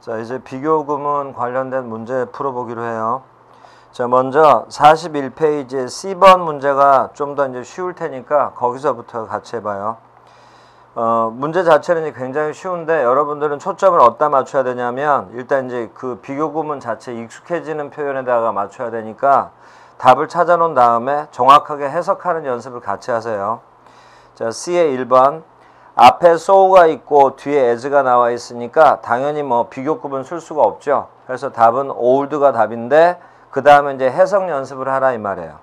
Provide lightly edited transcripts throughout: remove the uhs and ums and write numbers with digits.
자, 이제 비교구문 관련된 문제 풀어보기로 해요. 자, 먼저 41페이지의 C번 문제가 좀 더 이제 쉬울 테니까 거기서부터 같이 해봐요. 문제 자체는 굉장히 쉬운데 여러분들은 초점을 어디다 맞춰야 되냐면 일단 이제 그 비교구문 자체 익숙해지는 표현에다가 맞춰야 되니까 답을 찾아놓은 다음에 정확하게 해석하는 연습을 같이 하세요. 자, C의 1번. 앞에 so가 있고 뒤에 as가 나와 있으니까 당연히 뭐 비교급은 쓸 수가 없죠. 그래서 답은 old가 답인데 그 다음에 이제 해석 연습을 하라 이 말이에요.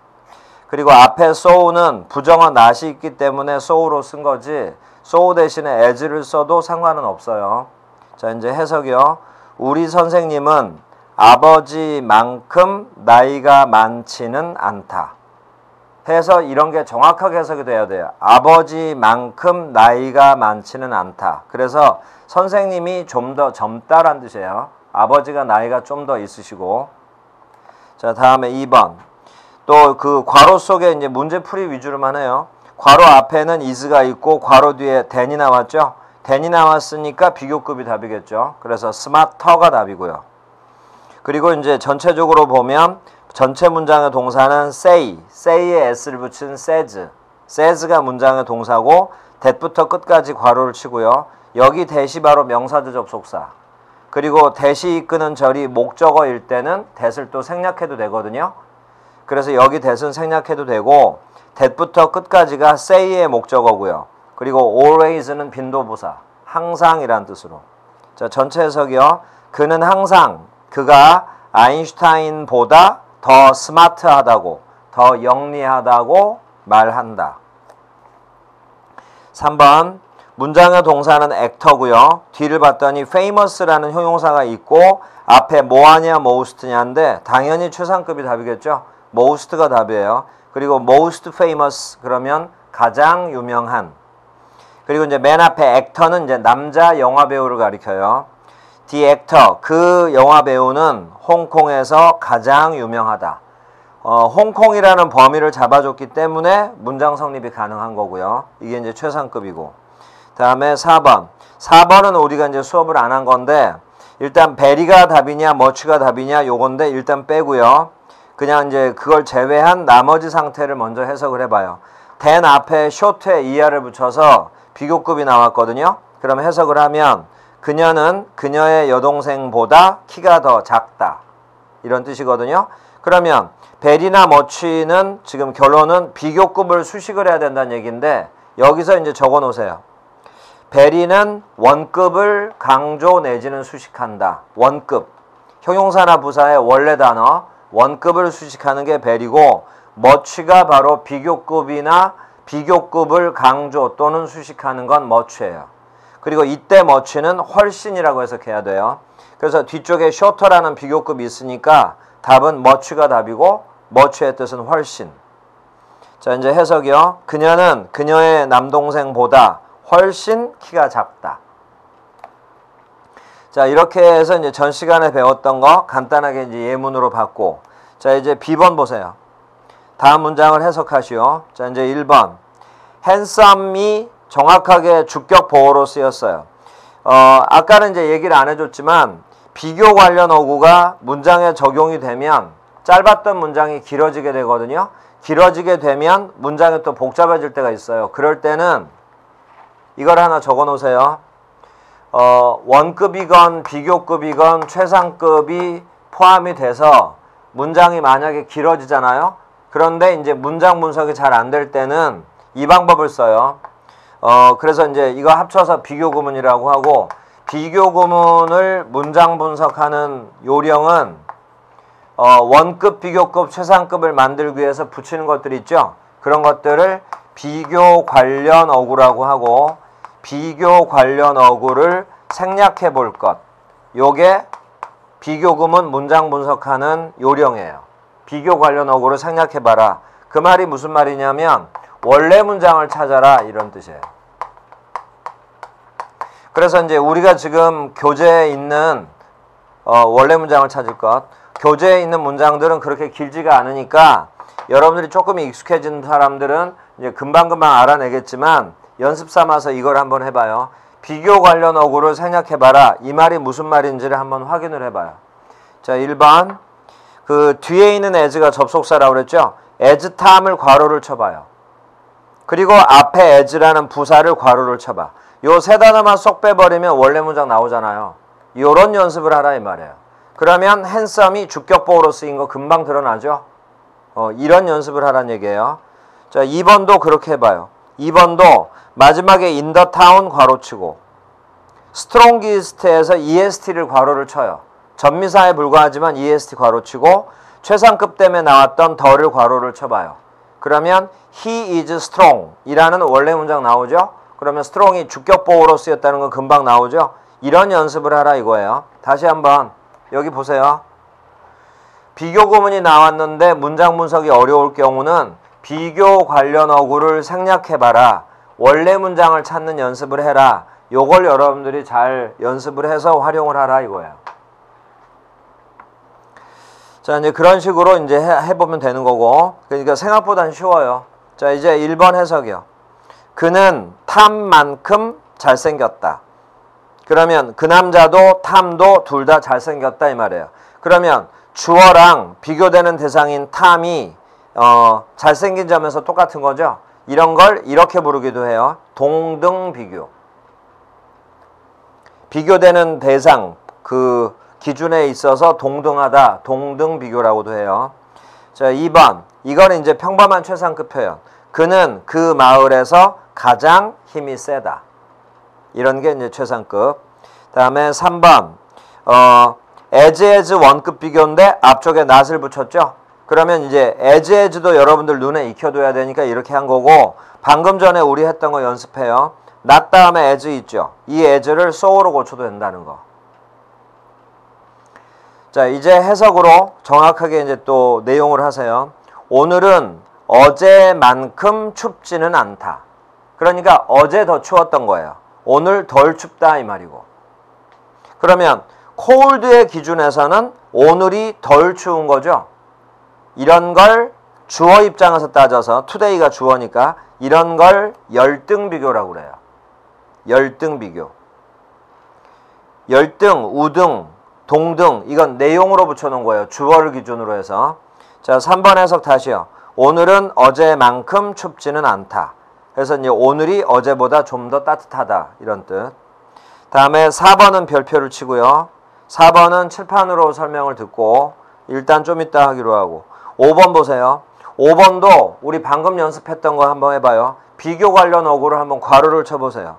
그리고 앞에 so는 부정어 not이 있기 때문에 so로 쓴 거지 so 대신에 as를 써도 상관은 없어요. 자, 이제 해석이요. 우리 선생님은 아버지만큼 나이가 많지는 않다. 해서 이런 게 정확하게 해석이 돼야 돼요. 아버지만큼 나이가 많지는 않다. 그래서 선생님이 좀 더 젊다란 뜻이에요. 아버지가 나이가 좀 더 있으시고. 자, 다음에 2번. 또 그 괄호 속에 이제 문제풀이 위주로만 해요. 괄호 앞에는 is가 있고 괄호 뒤에 than이 나왔죠. than이 나왔으니까 비교급이 답이겠죠. 그래서 smarter가 답이고요. 그리고 이제 전체적으로 보면 전체 문장의 동사는 say에 s를 붙인 says가 문장의 동사고 that부터 끝까지 괄호를 치고요. 여기 that이 바로 명사절 접속사. 그리고 that이 이끄는 절이 목적어일 때는 that을 또 생략해도 되거든요. 그래서 여기 that은 생략해도 되고 that부터 끝까지가 say의 목적어고요. 그리고 always는 빈도부사, 항상이란 뜻으로. 자, 전체 해석이요. 그는 항상 그가 아인슈타인보다 더 스마트하다고, 더 영리하다고 말한다. 3번. 문장의 동사는 actor고요. 뒤를 봤더니 famous라는 형용사가 있고 앞에 뭐하냐 most냐인데 당연히 최상급이 답이겠죠. most가 답이에요. 그리고 most famous 그러면 가장 유명한. 그리고 이제 맨 앞에 actor는 이제 남자 영화 배우를 가리켜요. The actor, 그 영화 배우는 홍콩에서 가장 유명하다. 홍콩이라는 범위를 잡아줬기 때문에 문장 성립이 가능한 거고요. 이게 이제 최상급이고. 다음에 4번. 4번은 우리가 이제 수업을 안 한 건데 일단 very가 답이냐 much가 답이냐 요건데 일단 빼고요. 그냥 이제 그걸 제외한 나머지 상태를 먼저 해석을 해봐요. than 앞에 short에 er를 붙여서 비교급이 나왔거든요. 그럼 해석을 하면 그녀는 그녀의 여동생보다 키가 더 작다. 이런 뜻이거든요. 그러면 very나 much는 지금 결론은 비교급을 수식을 해야 된다는 얘기인데 여기서 이제 적어 놓으세요. very는 원급을 강조 내지는 수식한다. 원급. 형용사나 부사의 원래 단어 원급을 수식하는 게 very고 much가 바로 비교급이나 비교급을 강조 또는 수식하는 건 much예요. 그리고 이때 much는 훨씬이라고 해석해야 돼요. 그래서 뒤쪽에 shorter라는 비교급이 있으니까 답은 much가 답이고 much의 뜻은 훨씬. 자, 이제 해석이요. 그녀는 그녀의 남동생보다 훨씬 키가 작다. 자, 이렇게 해서 이제 전 시간에 배웠던 거 간단하게 이제 예문으로 봤고. 자, 이제 B번 보세요. 다음 문장을 해석하시오. 자, 이제 1번. handsome이 정확하게 주격 보어로 쓰였어요. 아까는 이제 얘기를 안 해줬지만 비교 관련 어구가 문장에 적용이 되면 짧았던 문장이 길어지게 되거든요. 길어지게 되면 문장이 또 복잡해질 때가 있어요. 그럴 때는 이걸 하나 적어 놓으세요. 원급이건 비교급이건 최상급이 포함이 돼서 문장이 만약에 길어지잖아요. 그런데 이제 문장 분석이 잘 안 될 때는 이 방법을 써요. 그래서 이제 이거 합쳐서 비교구문이라고 하고 비교구문을 문장 분석하는 요령은 원급, 비교급, 최상급을 만들기 위해서 붙이는 것들이 있죠. 그런 것들을 비교 관련 어구라고 하고 비교 관련 어구를 생략해 볼 것. 요게 비교구문 문장 분석하는 요령이에요. 비교 관련 어구를 생략해 봐라. 그 말이 무슨 말이냐면 원래 문장을 찾아라 이런 뜻이에요. 그래서 이제 우리가 지금 교재에 있는 원래 문장을 찾을 것. 교재에 있는 문장들은 그렇게 길지가 않으니까 여러분들이 조금 익숙해진 사람들은 이제 금방금방 알아내겠지만 연습 삼아서 이걸 한번 해봐요. 비교 관련 어구를 생략해봐라. 이 말이 무슨 말인지를 한번 확인을 해봐요. 자, 1번. 그 뒤에 있는 as가 접속사라고 그랬죠? as time을 괄호를 쳐봐요. 그리고 앞에 as라는 부사를 괄호를 쳐봐. 요 세 단어만 쏙 빼버리면 원래 문장 나오잖아요. 요런 연습을 하라 이 말이에요. 그러면 handsome이 주격보호로 쓰인 거 금방 드러나죠? 이런 연습을 하란 얘기예요. 자, 2번도 그렇게 해봐요. 2번도 마지막에 in the town 괄호치고 strongest에서 est를 괄호를 쳐요. 전미사에 불과하지만 est 괄호치고 최상급 때문에 나왔던 the를 괄호를 쳐봐요. 그러면 he is strong 이라는 원래 문장 나오죠? 그러면 strong이 주격보호로 쓰였다는 건 금방 나오죠? 이런 연습을 하라 이거예요. 다시 한번 여기 보세요. 비교 구문이 나왔는데 문장 분석이 어려울 경우는 비교 관련 어구를 생략해봐라. 원래 문장을 찾는 연습을 해라. 요걸 여러분들이 잘 연습을 해서 활용을 하라 이거예요. 자, 이제 그런 식으로 이제 해보면 되는 거고. 그러니까 생각보단 쉬워요. 자, 이제 1번 해석이요. 그는 탐만큼 잘생겼다. 그러면 그 남자도 탐도 둘 다 잘생겼다 이 말이에요. 그러면 주어랑 비교되는 대상인 탐이 잘생긴 점에서 똑같은 거죠. 이런 걸 이렇게 부르기도 해요. 동등 비교. 비교되는 대상 그 기준에 있어서 동등하다, 동등 비교라고도 해요. 자, 2번. 이거는 이제 평범한 최상급 표현. 그는 그 마을에서 가장 힘이 세다. 이런 게 이제 최상급. 다음에 3번. as 원급 비교인데 앞쪽에 not을 붙였죠? 그러면 이제 as도 여러분들 눈에 익혀둬야 되니까 이렇게 한 거고, 방금 전에 우리 했던 거 연습해요. not 다음에 as 있죠? 이 as를 so로 고쳐도 된다는 거. 자, 이제 해석으로 정확하게 이제 또 내용을 하세요. 오늘은 어제만큼 춥지는 않다. 그러니까 어제 더 추웠던 거예요. 오늘 덜 춥다 이 말이고. 그러면 cold의 기준에서는 오늘이 덜 추운 거죠. 이런 걸 주어 입장에서 따져서 today가 주어니까 이런 걸 열등 비교라고 그래요. 열등 비교. 열등, 우등, 동등 이건 내용으로 붙여놓은 거예요. 주어를 기준으로 해서. 자, 3번 해석 다시요. 오늘은 어제만큼 춥지는 않다. 그래서 이제 오늘이 어제보다 좀 더 따뜻하다 이런 뜻. 다음에 4번은 별표를 치고요. 4번은 칠판으로 설명을 듣고 일단 좀 이따 하기로 하고. 5번 보세요. 5번도 우리 방금 연습했던 거 한번 해봐요. 비교 관련 어구를 한번 괄호를 쳐보세요.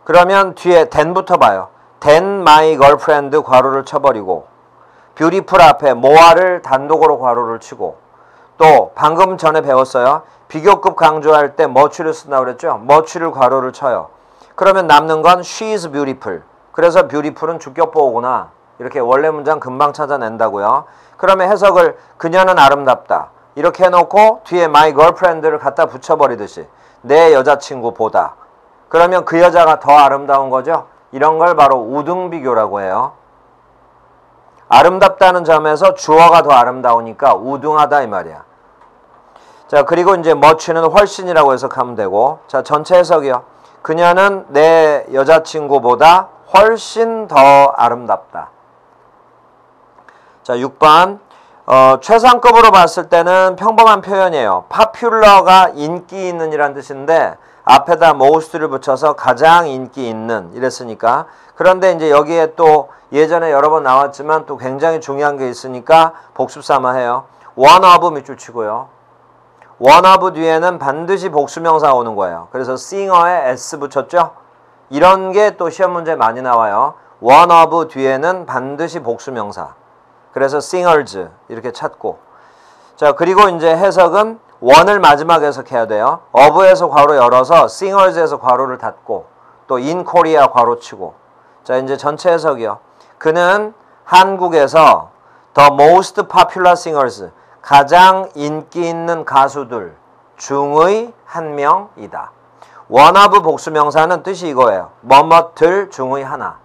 그러면 뒤에 than부터 봐요. than my girlfriend 괄호를 쳐버리고 beautiful 앞에 more를 단독으로 괄호를 치고 또 방금 전에 배웠어요. 비교급 강조할 때 much를 쓴다고 그랬죠. much를 괄호를 쳐요. 그러면 남는 건 she is beautiful. 그래서 beautiful은 주격보호구나. 이렇게 원래 문장 금방 찾아낸다고요. 그러면 해석을 그녀는 아름답다. 이렇게 해놓고 뒤에 my girlfriend를 갖다 붙여버리듯이 내 여자친구보다. 그러면 그 여자가 더 아름다운 거죠. 이런 걸 바로 우등비교라고 해요. 아름답다는 점에서 주어가 더 아름다우니까 우등하다 이 말이야. 자, 그리고 이제 much는 훨씬이라고 해석하면 되고. 자, 전체 해석이요. 그녀는 내 여자친구보다 훨씬 더 아름답다. 자, 6번. 최상급으로 봤을 때는 평범한 표현이에요. popular가 인기 있는 이란 뜻인데 앞에다 most를 붙여서 가장 인기 있는 이랬으니까. 그런데 이제 여기에 또 예전에 여러 번 나왔지만 또 굉장히 중요한 게 있으니까 복습 삼아 해요. one of 밑줄 치고요. one of 뒤에는 반드시 복수명사가 오는 거예요. 그래서 singer에 s 붙였죠? 이런 게 또 시험 문제에 많이 나와요. one of 뒤에는 반드시 복수명사. 그래서 singers 이렇게 찾고. 자, 그리고 이제 해석은 one을 마지막에 해석해야 돼요. of에서 괄호 열어서 singers에서 괄호를 닫고 또 in Korea 괄호 치고. 자, 이제 전체 해석이요. 그는 한국에서 the most popular singers 가장 인기 있는 가수들 중의 한 명이다. one of 복수명사는 뜻이 이거예요. 뭐뭐들 중의 하나.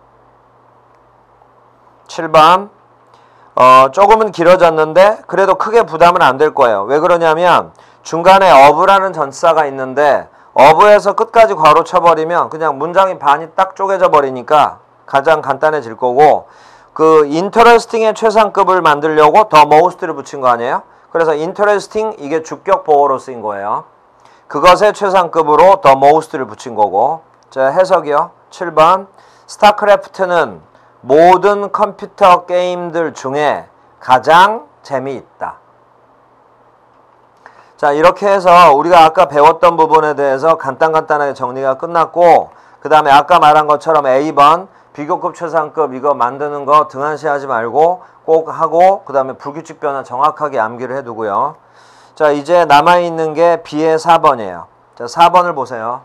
7번. 조금은 길어졌는데 그래도 크게 부담은 안 될 거예요. 왜 그러냐면 중간에 of라는 전치사가 있는데 of에서 끝까지 괄호 쳐버리면 그냥 문장이 반이 딱 쪼개져 버리니까 가장 간단해질 거고, 그 interesting의 최상급을 만들려고 the most를 붙인 거 아니에요? 그래서 interesting 이게 주격 보어로 쓰인 거예요. 그것의 최상급으로 the most를 붙인 거고. 자, 해석이요. 7번. 스타크래프트는 모든 컴퓨터 게임들 중에 가장 재미있다. 자, 이렇게 해서 우리가 아까 배웠던 부분에 대해서 간단하게 정리가 끝났고, 그 다음에 아까 말한 것처럼 A번 비교급 최상급 이거 만드는 거 등한시하지 말고 꼭 하고, 그 다음에 불규칙 변화 정확하게 암기를 해두고요. 자, 이제 남아있는 게 B의 4번이에요. 자, 4번을 보세요.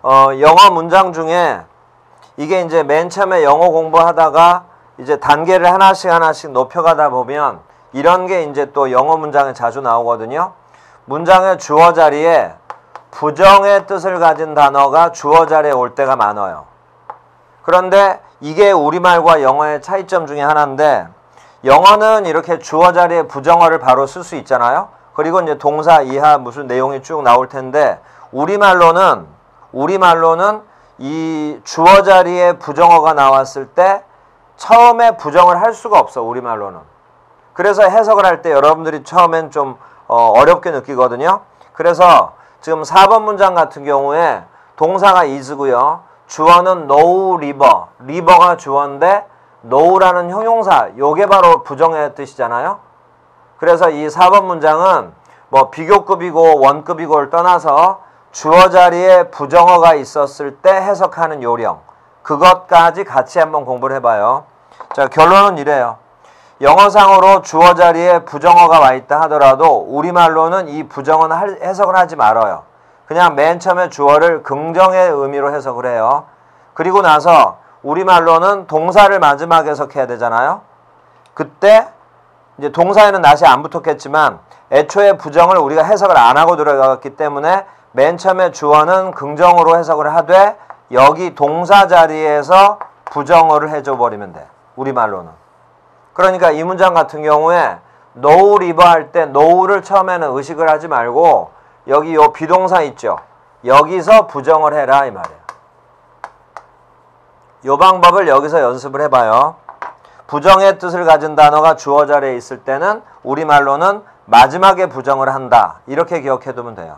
영어 문장 중에 이게 이제 맨 처음에 영어 공부하다가 이제 단계를 하나씩 높여가다 보면 이런 게 이제 또 영어 문장에 자주 나오거든요. 문장의 주어 자리에 부정의 뜻을 가진 단어가 주어 자리에 올 때가 많아요. 그런데 이게 우리말과 영어의 차이점 중에 하나인데, 영어는 이렇게 주어 자리에 부정어를 바로 쓸 수 있잖아요. 그리고 이제 동사 이하 무슨 내용이 쭉 나올 텐데, 우리말로는 이 주어 자리에 부정어가 나왔을 때 처음에 부정을 할 수가 없어, 우리말로는. 그래서 해석을 할 때 여러분들이 처음엔 좀 어렵게 느끼거든요. 그래서 지금 4번 문장 같은 경우에 동사가 is고요. 주어는 know river. river가 주어인데 know라는 형용사, 요게 바로 부정의 뜻이잖아요. 그래서 이 4번 문장은 뭐 비교급이고 원급이고를 떠나서 주어 자리에 부정어가 있었을 때 해석하는 요령, 그것까지 같이 한번 공부를 해봐요. 자, 결론은 이래요. 영어상으로 주어 자리에 부정어가 와 있다 하더라도 우리말로는 이 부정어는 해석을 하지 말아요. 그냥 맨 처음에 주어를 긍정의 의미로 해석을 해요. 그리고 나서 우리말로는 동사를 마지막에 해석해야 되잖아요. 그때 이제 동사에는 낫이 안 붙었겠지만 애초에 부정을 우리가 해석을 안 하고 들어갔기 때문에 맨 처음에 주어는 긍정으로 해석을 하되 여기 동사 자리에서 부정어를 해줘 버리면 돼, 우리말로는. 그러니까 이 문장 같은 경우에 know river 할 때 know를 처음에는 의식을 하지 말고 여기 요 비동사 있죠, 여기서 부정을 해라 이 말이에요. 요 방법을 여기서 연습을 해봐요. 부정의 뜻을 가진 단어가 주어 자리에 있을 때는 우리말로는 마지막에 부정을 한다, 이렇게 기억해두면 돼요.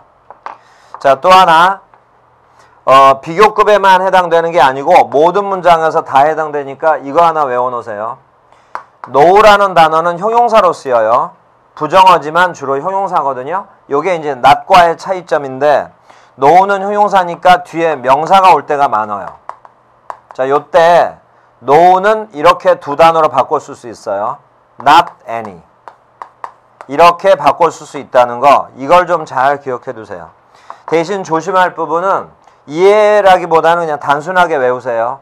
자, 또 하나, 비교급에만 해당되는 게 아니고 모든 문장에서 다 해당되니까 이거 하나 외워놓으세요. know라는 단어는 형용사로 쓰여요. 부정어지만 주로 형용사거든요. 요게 이제 not과의 차이점인데, know는 형용사니까 뒤에 명사가 올 때가 많아요. 자, 요때 know는 이렇게 두 단어로 바꿔 쓸 수 있어요. not any. 이렇게 바꿔 쓸 수 있다는 거, 이걸 좀 잘 기억해 두세요. 대신 조심할 부분은 이해라기보다는 그냥 단순하게 외우세요.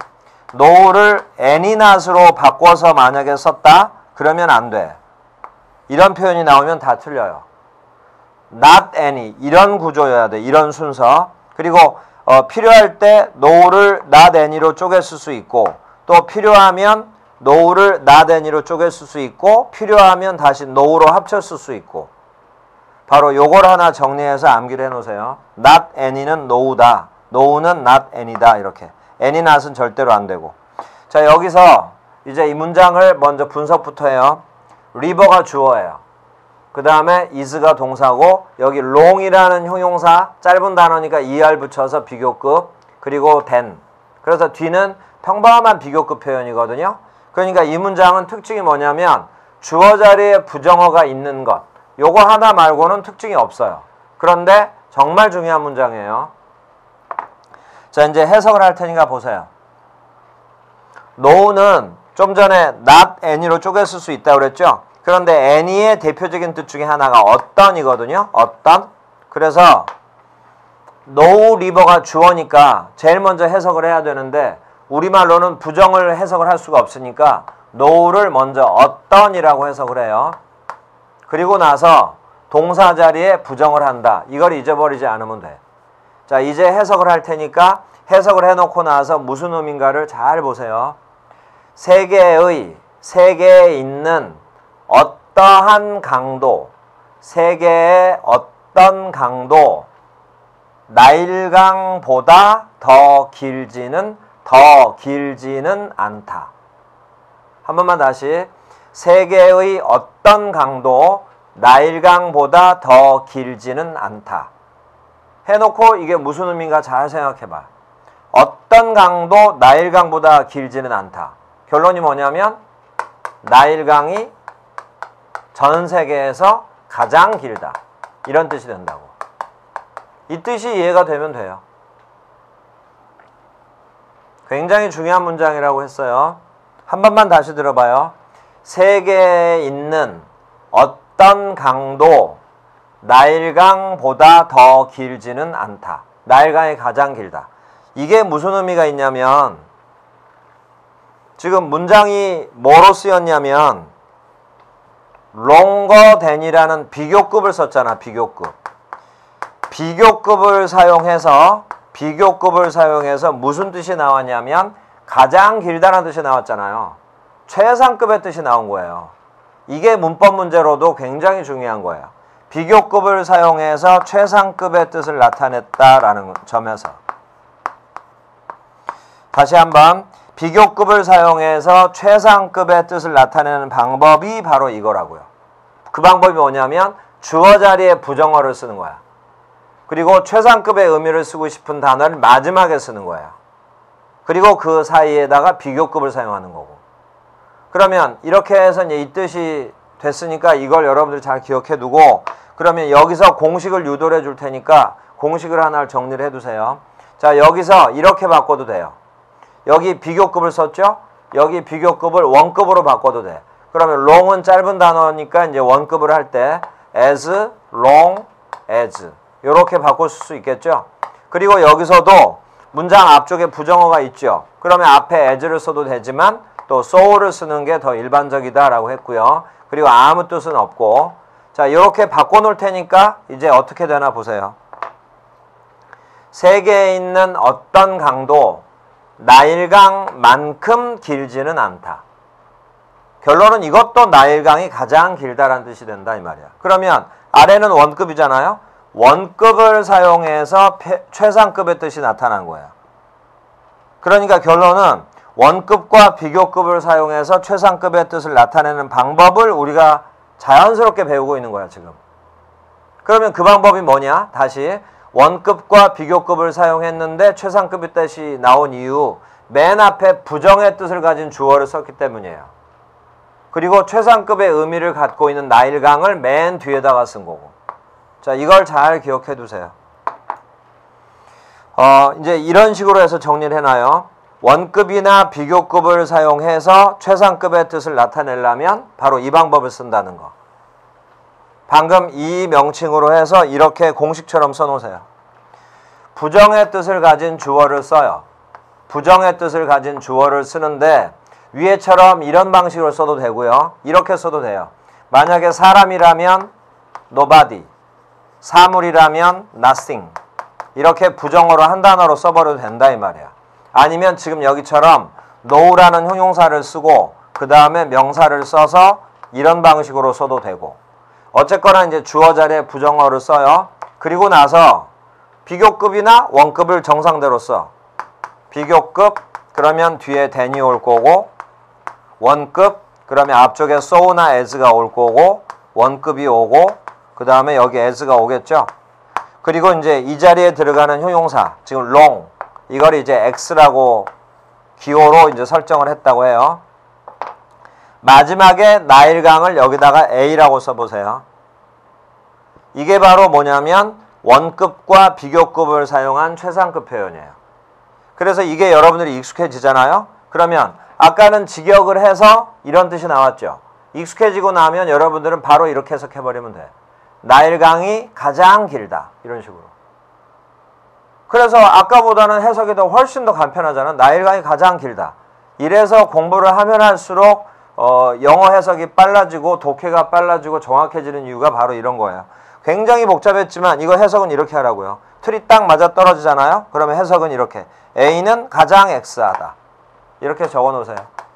know를 any not으로 바꿔서 만약에 썼다? 그러면 안 돼. 이런 표현이 나오면 다 틀려요. not any, 이런 구조여야 돼. 이런 순서. 그리고 필요할 때 know를 not any로 쪼개 쓸 수 있고, 또 필요하면 know를 not any로 쪼개 쓸 수 있고, 필요하면 다시 know로 합쳐 쓸 수 있고. 바로 요걸 하나 정리해서 암기를 해놓으세요. not any는 know다, know는 not any다, 이렇게. any not은 절대로 안 되고. 자, 여기서 이제 이 문장을 먼저 분석부터 해요. river가 주어예요. 그 다음에 is가 동사고, 여기 long이라는 형용사, 짧은 단어니까 er 붙여서 비교급, 그리고 than. 그래서 뒤는 평범한 비교급 표현이거든요. 그러니까 이 문장은 특징이 뭐냐면 주어 자리에 부정어가 있는 것, 요거 하나 말고는 특징이 없어요. 그런데 정말 중요한 문장이에요. 자, 이제 해석을 할 테니까 보세요. know는 좀 전에 not any로 쪼개 쓸 수 있다고 그랬죠? 그런데 any의 대표적인 뜻 중에 하나가 어떤이거든요. 어떤. 그래서 know river가 주어니까 제일 먼저 해석을 해야 되는데, 우리말로는 부정을 해석을 할 수가 없으니까 know를 먼저 어떤이라고 해석을 해요. 그리고 나서 동사 자리에 부정을 한다. 이걸 잊어버리지 않으면 돼. 자, 이제 해석을 할 테니까 해석을 해놓고 나서 무슨 의미인가를 잘 보세요. 세계에 있는 어떠한 강도, 세계의 어떤 강도 나일강보다 더 길지는 않다. 한 번만 다시. 세계의 어떤 강도 나일강보다 더 길지는 않다. 해놓고 이게 무슨 의미인가 잘 생각해봐. 어떤 강도 나일강보다 길지는 않다. 결론이 뭐냐면 나일강이 전 세계에서 가장 길다. 이런 뜻이 된다고. 이 뜻이 이해가 되면 돼요. 굉장히 중요한 문장이라고 했어요. 한 번만 다시 들어봐요. 세계에 있는 어떤 강도 나일강보다 더 길지는 않다. 나일강이 가장 길다. 이게 무슨 의미가 있냐면 지금 문장이 뭐로 쓰였냐면 longer than이라는 비교급을 썼잖아. 비교급. 비교급을 사용해서 무슨 뜻이 나왔냐면 가장 길다는 뜻이 나왔잖아요. 최상급의 뜻이 나온 거예요. 이게 문법 문제로도 굉장히 중요한 거예요. 비교급을 사용해서 최상급의 뜻을 나타냈다라는 점에서. 다시 한번. 비교급을 사용해서 최상급의 뜻을 나타내는 방법이 바로 이거라고요. 그 방법이 뭐냐면 주어 자리에 부정어를 쓰는 거야. 그리고 최상급의 의미를 쓰고 싶은 단어를 마지막에 쓰는 거야. 그리고 그 사이에다가 비교급을 사용하는 거고. 그러면 이렇게 해서 이제 이 뜻이 됐으니까 이걸 여러분들이 잘 기억해 두고 그러면 여기서 공식을 유도해 줄 테니까 공식을 하나를 정리를 해 두세요. 자, 여기서 이렇게 바꿔도 돼요. 여기 비교급을 썼죠? 여기 비교급을 원급으로 바꿔도 돼. 그러면 long은 짧은 단어니까 이제 원급을 할 때 as long as 이렇게 바꿀 수 있겠죠? 그리고 여기서도 문장 앞쪽에 부정어가 있죠? 그러면 앞에 as를 써도 되지만 또 so를 쓰는 게 더 일반적이다라고 했고요. 그리고 아무 뜻은 없고. 자, 이렇게 바꿔놓을 테니까 이제 어떻게 되나 보세요. 세계에 있는 어떤 강도 나일강만큼 길지는 않다. 결론은 이것도 나일강이 가장 길다라는 뜻이 된다 이 말이야. 그러면 아래는 원급이잖아요. 원급을 사용해서 최상급의 뜻이 나타난 거예요. 그러니까 결론은 원급과 비교급을 사용해서 최상급의 뜻을 나타내는 방법을 우리가 자연스럽게 배우고 있는 거야 지금. 그러면 그 방법이 뭐냐? 다시 원급과 비교급을 사용했는데 최상급의 뜻이 나온 이유, 맨 앞에 부정의 뜻을 가진 주어를 썼기 때문이에요. 그리고 최상급의 의미를 갖고 있는 나일강을 맨 뒤에다가 쓴 거고. 자, 이걸 잘 기억해 두세요. 이제 이런 식으로 해서 정리를 해놔요. 원급이나 비교급을 사용해서 최상급의 뜻을 나타내려면 바로 이 방법을 쓴다는 거. 방금 이 명칭으로 해서 이렇게 공식처럼 써놓으세요. 부정의 뜻을 가진 주어를 써요. 부정의 뜻을 가진 주어를 쓰는데 위에처럼 이런 방식으로 써도 되고요. 이렇게 써도 돼요. 만약에 사람이라면 nobody, 사물이라면 nothing 이렇게 부정어로 한 단어로 써버려도 된다 이 말이야. 아니면 지금 여기처럼 know라는 형용사를 쓰고 그 다음에 명사를 써서 이런 방식으로 써도 되고 어쨌거나 이제 주어 자리에 부정어를 써요. 그리고 나서 비교급이나 원급을 정상대로 써. 비교급 그러면 뒤에 than이 올 거고 원급 그러면 앞쪽에 so나 as가 올 거고 원급이 오고 그 다음에 여기 as가 오겠죠. 그리고 이제 이 자리에 들어가는 형용사 지금 long 이걸 이제 x라고 기호로 이제 설정을 했다고 해요. 마지막에 나일강을 여기다가 a라고 써보세요. 이게 바로 뭐냐면 원급과 비교급을 사용한 최상급 표현이에요. 그래서 이게 여러분들이 익숙해지잖아요. 그러면 아까는 직역을 해서 이런 뜻이 나왔죠. 익숙해지고 나면 여러분들은 바로 이렇게 해석해버리면 돼. 나일강이 가장 길다. 이런 식으로. 그래서 아까보다는 해석이 더 훨씬 더 간편하잖아. 나일강이 가장 길다. 이래서 공부를 하면 할수록 영어 해석이 빨라지고 독해가 빨라지고 정확해지는 이유가 바로 이런 거예요. 굉장히 복잡했지만 이거 해석은 이렇게 하라고요. 틀이 딱 맞아 떨어지잖아요. 그러면 해석은 이렇게. A는 가장 X하다. 이렇게 적어 놓으세요.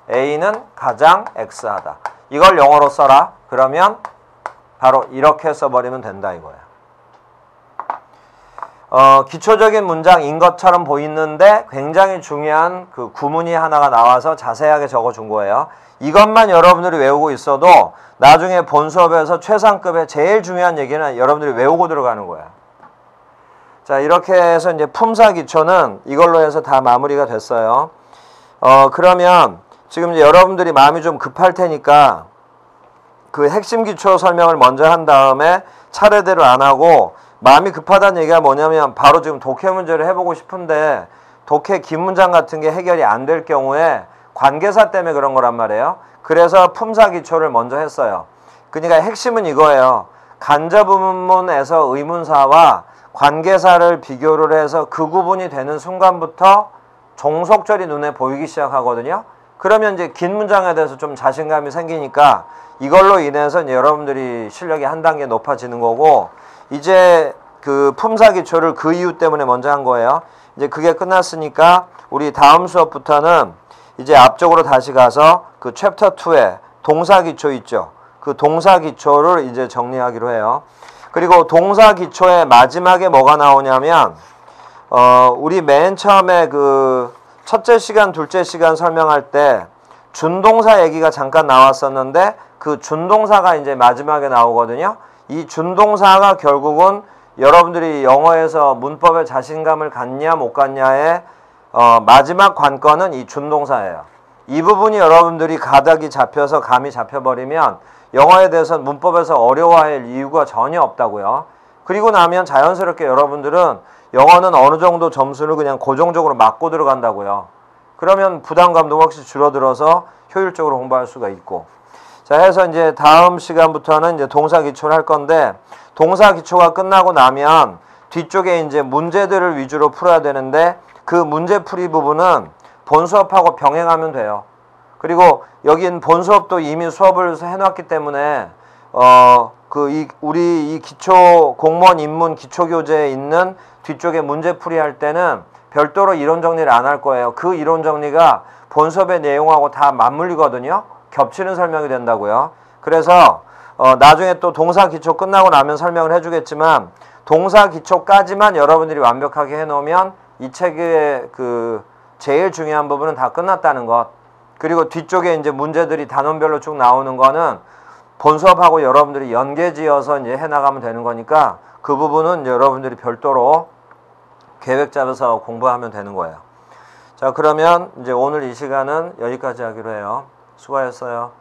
A는 가장 X하다. 이걸 영어로 써라. 그러면 바로 이렇게 써버리면 된다 이거야. 기초적인 문장인 것처럼 보이는데 굉장히 중요한 그 구문이 하나가 나와서 자세하게 적어준 거예요. 이것만 여러분들이 외우고 있어도 나중에 본 수업에서 최상급의 제일 중요한 얘기는 여러분들이 외우고 들어가는 거야. 자, 이렇게 해서 이제 품사 기초는 이걸로 해서 다 마무리가 됐어요. 그러면 지금 이제 여러분들이 마음이 좀 급할 테니까 그 핵심 기초 설명을 먼저 한 다음에 차례대로 안 하고, 마음이 급하다는 얘기가 뭐냐면 바로 지금 독해 문제를 해보고 싶은데 독해 긴 문장 같은 게 해결이 안 될 경우에 관계사 때문에 그런 거란 말이에요. 그래서 품사 기초를 먼저 했어요. 그러니까 핵심은 이거예요. 간접의문에서 의문사와 관계사를 비교를 해서 그 구분이 되는 순간부터 종속절이 눈에 보이기 시작하거든요. 그러면 이제 긴 문장에 대해서 좀 자신감이 생기니까 이걸로 인해서 이제 여러분들이 실력이 한 단계 높아지는 거고, 이제 그 품사 기초를 그 이유 때문에 먼저 한 거예요. 이제 그게 끝났으니까 우리 다음 수업부터는 이제 앞쪽으로 다시 가서 그 챕터 2에 동사 기초 있죠. 그 동사 기초를 이제 정리하기로 해요. 그리고 동사 기초의 마지막에 뭐가 나오냐면 우리 맨 처음에 그 첫째 시간, 둘째 시간 설명할 때 준동사 얘기가 잠깐 나왔었는데 그 준동사가 이제 마지막에 나오거든요. 이 준동사가 결국은 여러분들이 영어에서 문법에 자신감을 갖냐 못 갖냐의 마지막 관건은 이 준동사예요. 이 부분이 여러분들이 가닥이 잡혀서 감이 잡혀버리면 영어에 대해서 문법에서 어려워할 이유가 전혀 없다고요. 그리고 나면 자연스럽게 여러분들은 영어는 어느 정도 점수를 그냥 고정적으로 맞고 들어간다고요. 그러면 부담감도 확실히 줄어들어서 효율적으로 공부할 수가 있고. 자, 해서 이제 다음 시간부터는 이제 동사 기초를 할 건데, 동사 기초가 끝나고 나면 뒤쪽에 이제 문제들을 위주로 풀어야 되는데 그 문제풀이 부분은 본 수업하고 병행하면 돼요. 그리고 여긴 본 수업도 이미 수업을 해놨기 때문에 우리 이 기초 공무원 입문 기초 교재에 있는 뒤쪽에 문제풀이 할 때는 별도로 이론 정리를 안 할 거예요. 그 이론 정리가 본 수업의 내용하고 다 맞물리거든요. 겹치는 설명이 된다고요. 그래서 나중에 또 동사 기초 끝나고 나면 설명을 해주겠지만 동사 기초까지만 여러분들이 완벽하게 해놓으면 이 책의 그 제일 중요한 부분은 다 끝났다는 것. 그리고 뒤쪽에 이제 문제들이 단원별로 쭉 나오는 거는 본 수업하고 여러분들이 연계지어서 이제 해나가면 되는 거니까 그 부분은 이제 여러분들이 별도로 계획 잡아서 공부하면 되는 거예요. 자, 그러면 이제 오늘 이 시간은 여기까지 하기로 해요. 수고하셨어요.